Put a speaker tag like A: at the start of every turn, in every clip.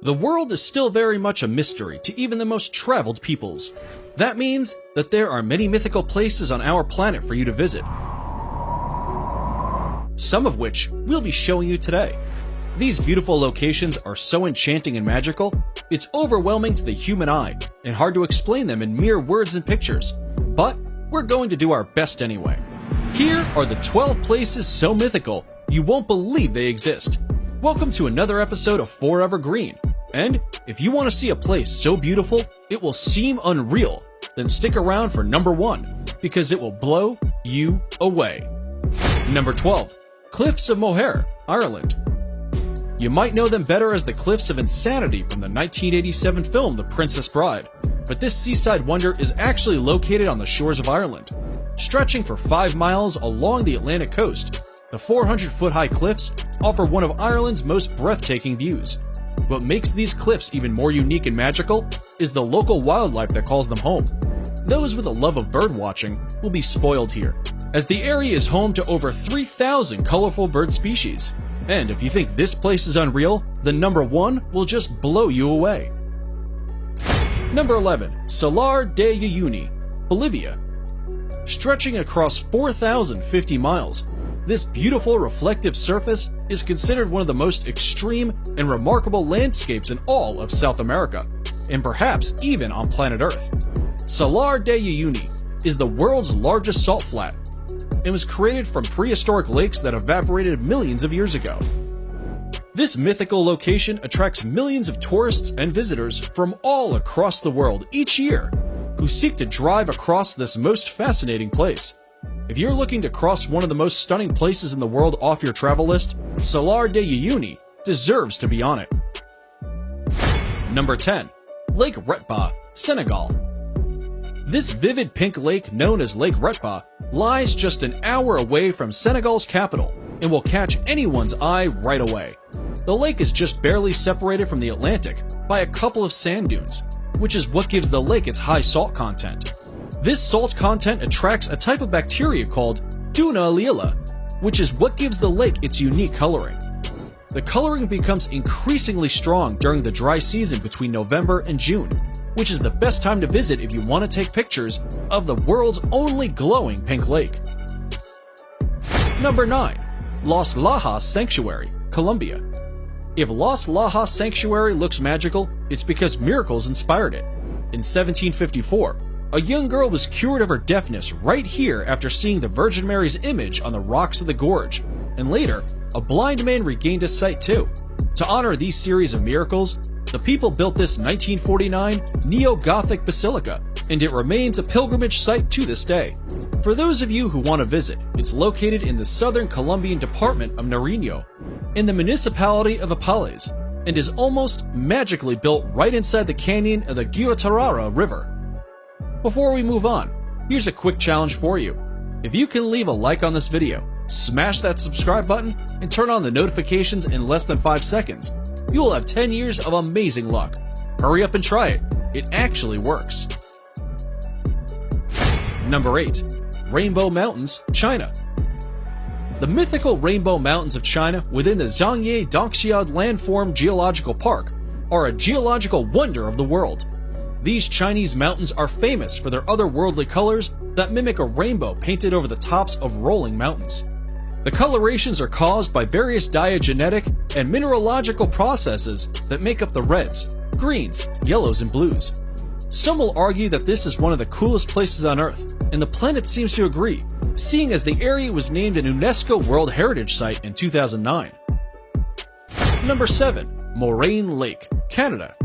A: The world is still very much a mystery to even the most traveled peoples. That means that there are many mythical places on our planet for you to visit, some of which we'll be showing you today. These beautiful locations are so enchanting and magical, it's overwhelming to the human eye and hard to explain them in mere words and pictures. But we're going to do our best anyway. Here are the 12 places so mythical you won't believe they exist. Welcome to another episode of Forever Green. And if you want to see a place so beautiful it will seem unreal, then stick around for number 1, because it will blow you away. Number 12. Cliffs of Moher, Ireland. You might know them better as the Cliffs of Insanity from the 1987 film The Princess Bride, but this seaside wonder is actually located on the shores of Ireland. Stretching for 5 miles along the Atlantic coast, the 400-foot-high cliffs offer one of Ireland's most breathtaking views. What makes these cliffs even more unique and magical is the local wildlife that calls them home. Those with a love of birdwatching will be spoiled here, as the area is home to over 3,000 colorful bird species. And if you think this place is unreal, then number 1 will just blow you away. Number 11. Salar de Uyuni, Bolivia. Stretching across 4,050 miles, this beautiful reflective surface is considered one of the most extreme and remarkable landscapes in all of South America, and perhaps even on planet Earth. Salar de Uyuni is the world's largest salt flat, and was created from prehistoric lakes that evaporated millions of years ago. This mythical location attracts millions of tourists and visitors from all across the world each year, who seek to drive across this most fascinating place. If you're looking to cross one of the most stunning places in the world off your travel list, Salar de Uyuni deserves to be on it. Number 10. Lake Retba, Senegal. This vivid pink lake known as Lake Retba lies just an hour away from Senegal's capital and will catch anyone's eye right away. The lake is just barely separated from the Atlantic by a couple of sand dunes, which is what gives the lake its high salt content. This salt content attracts a type of bacteria called Duna lila, which is what gives the lake its unique coloring. The coloring becomes increasingly strong during the dry season between November and June, which is the best time to visit if you want to take pictures of the world's only glowing pink lake. Number 9. Los Lajas Sanctuary, Colombia. If Los Lajas Sanctuary looks magical, it's because miracles inspired it. In 1754, a young girl was cured of her deafness right here after seeing the Virgin Mary's image on the rocks of the gorge, and later, a blind man regained his sight too. To honor these series of miracles, the people built this 1949 neo-Gothic basilica, and it remains a pilgrimage site to this day. For those of you who want to visit, it's located in the southern Colombian department of Nariño, in the municipality of Apales, and is almost magically built right inside the canyon of the Guatarrara River. Before we move on, here's a quick challenge for you. If you can leave a like on this video, smash that subscribe button, and turn on the notifications in less than 5 seconds, you will have 10 years of amazing luck. Hurry up and try it. It actually works. Number 8. Rainbow Mountains, China. The mythical Rainbow Mountains of China within the Zhangye Dongxiad Landform Geological Park are a geological wonder of the world. These Chinese mountains are famous for their otherworldly colors that mimic a rainbow painted over the tops of rolling mountains. The colorations are caused by various diagenetic and mineralogical processes that make up the reds, greens, yellows, and blues. Some will argue that this is one of the coolest places on Earth, and the planet seems to agree, seeing as the area was named an UNESCO World Heritage Site in 2009. Number 7. Moraine Lake, Canada.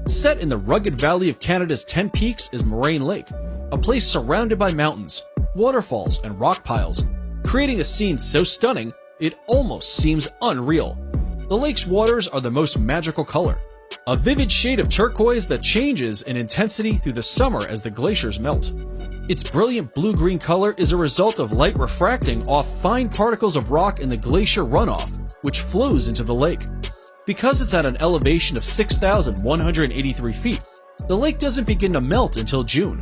A: Set in the rugged valley of Canada's 10 peaks is Moraine Lake, a place surrounded by mountains, waterfalls, and rock piles, creating a scene so stunning it almost seems unreal. The lake's waters are the most magical color, a vivid shade of turquoise that changes in intensity through the summer as the glaciers melt. Its brilliant blue-green color is a result of light refracting off fine particles of rock in the glacier runoff, which flows into the lake. Because it's at an elevation of 6,183 feet, the lake doesn't begin to melt until June,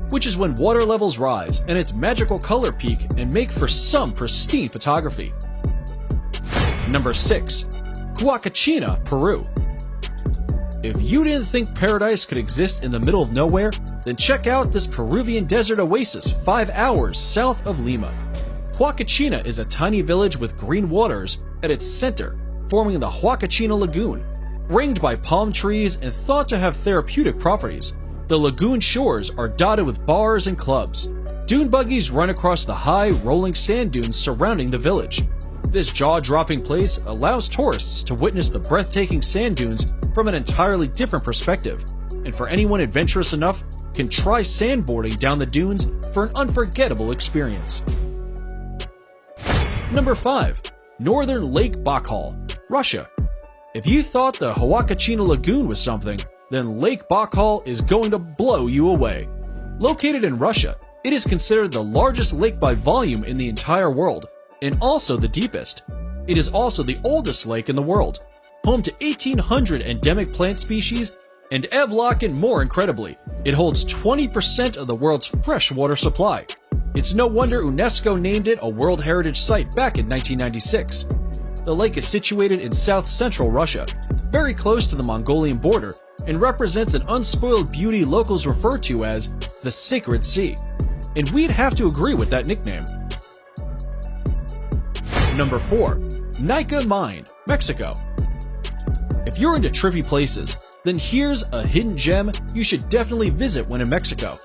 A: which is when water levels rise and its magical color peak and make for some pristine photography. Number 6. Huacachina, Peru. If you didn't think paradise could exist in the middle of nowhere, then check out this Peruvian desert oasis 5 hours south of Lima. Huacachina is a tiny village with green waters at its center, forming the Huacachina Lagoon. Ringed by palm trees and thought to have therapeutic properties, the lagoon shores are dotted with bars and clubs. Dune buggies run across the high, rolling sand dunes surrounding the village. This jaw-dropping place allows tourists to witness the breathtaking sand dunes from an entirely different perspective, and for anyone adventurous enough, can try sandboarding down the dunes for an unforgettable experience. Number 5. Northern Lake Baikal, Russia. If you thought the Huacachina Lagoon was something, then Lake Baikal is going to blow you away. Located in Russia, it is considered the largest lake by volume in the entire world, and also the deepest. It is also the oldest lake in the world, home to 1,800 endemic plant species, and Evlock and more incredibly, it holds 20% of the world's freshwater supply. It's no wonder UNESCO named it a World Heritage Site back in 1996. The lake is situated in south-central Russia, very close to the Mongolian border, and represents an unspoiled beauty locals refer to as the Sacred Sea. And we'd have to agree with that nickname. Number 4. Nika Mine, Mexico. If you're into trippy places, then here's a hidden gem you should definitely visit when in Mexico.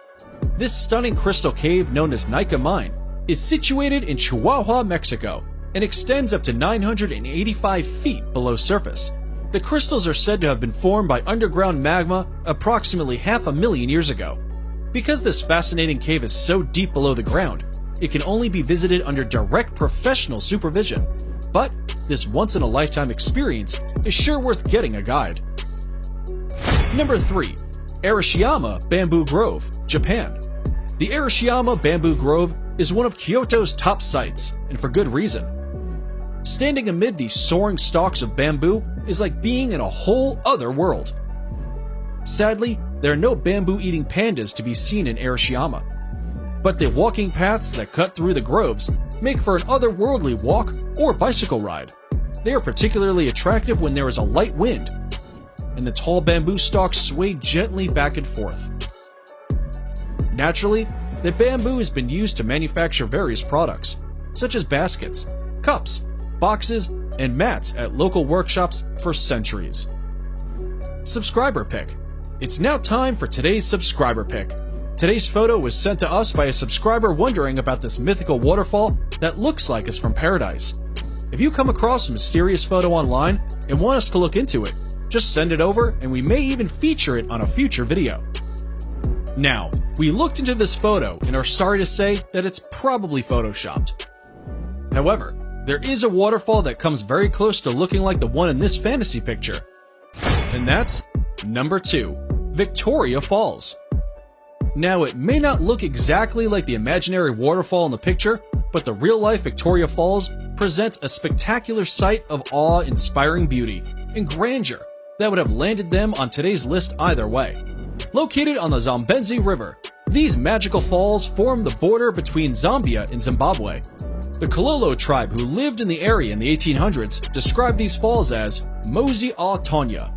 A: This stunning crystal cave known as Nika Mine is situated in Chihuahua, Mexico, and extends up to 985 feet below surface. The crystals are said to have been formed by underground magma approximately 500,000 years ago. Because this fascinating cave is so deep below the ground, it can only be visited under direct professional supervision. But this once-in-a-lifetime experience is sure worth getting a guide. Number 3. Arashiyama Bamboo Grove, Japan. The Arashiyama Bamboo Grove is one of Kyoto's top sites, and for good reason. Standing amid these soaring stalks of bamboo is like being in a whole other world. Sadly, there are no bamboo-eating pandas to be seen in Arashiyama, but the walking paths that cut through the groves make for an otherworldly walk or bicycle ride. They are particularly attractive when there is a light wind, and the tall bamboo stalks sway gently back and forth. Naturally, the bamboo has been used to manufacture various products, such as baskets, cups, boxes, and mats at local workshops for centuries. Subscriber pick. It's now time for today's subscriber pick. Today's photo was sent to us by a subscriber wondering about this mythical waterfall that looks like it's from paradise. If you come across a mysterious photo online and want us to look into it, just send it over and we may even feature it on a future video. Now, we looked into this photo and are sorry to say that it's probably photoshopped. However, there is a waterfall that comes very close to looking like the one in this fantasy picture. And that's number 2, Victoria Falls. Now, it may not look exactly like the imaginary waterfall in the picture, but the real-life Victoria Falls presents a spectacular sight of awe-inspiring beauty and grandeur that would have landed them on today's list either way. Located on the Zambezi River, these magical falls form the border between Zambia and Zimbabwe. The Kololo tribe who lived in the area in the 1800s described these falls as Mosi a Tonya,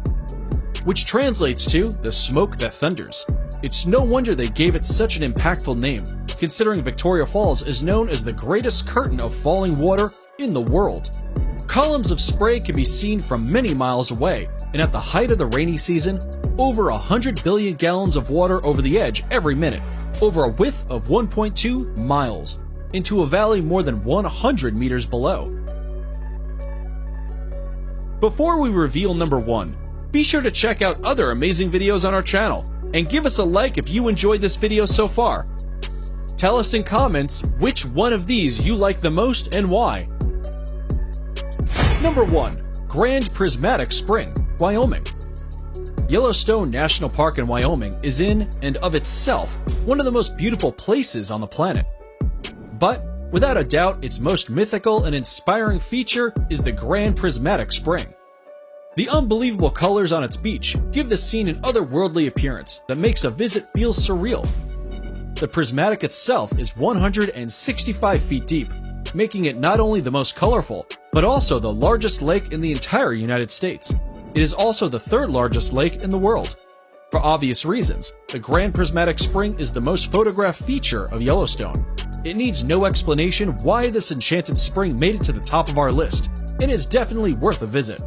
A: which translates to the smoke that thunders. It's no wonder they gave it such an impactful name, considering Victoria Falls is known as the greatest curtain of falling water in the world. Columns of spray can be seen from many miles away, and at the height of the rainy season, over 100 billion gallons of water over the edge every minute, over a width of 1.2 miles, into a valley more than 100 meters below. Before we reveal number 1, be sure to check out other amazing videos on our channel, and give us a like if you enjoyed this video so far. Tell us in comments which one of these you like the most and why. Number 1. Grand Prismatic Spring, Wyoming. Yellowstone National Park in Wyoming is in and of itself one of the most beautiful places on the planet. But, without a doubt, its most mythical and inspiring feature is the Grand Prismatic Spring. The unbelievable colors on its beach give the scene an otherworldly appearance that makes a visit feel surreal. The prismatic itself is 165 feet deep, making it not only the most colorful, but also the largest lake in the entire United States. It is also the third largest lake in the world. For obvious reasons, the Grand Prismatic Spring is the most photographed feature of Yellowstone. It needs no explanation why this enchanted spring made it to the top of our list, and is definitely worth a visit.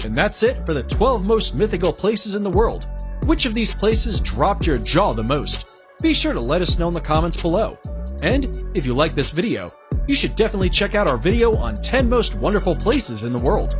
A: And that's it for the 12 most mythical places in the world. Which of these places dropped your jaw the most? Be sure to let us know in the comments below. And if you like this video, you should definitely check out our video on 10 most wonderful places in the world.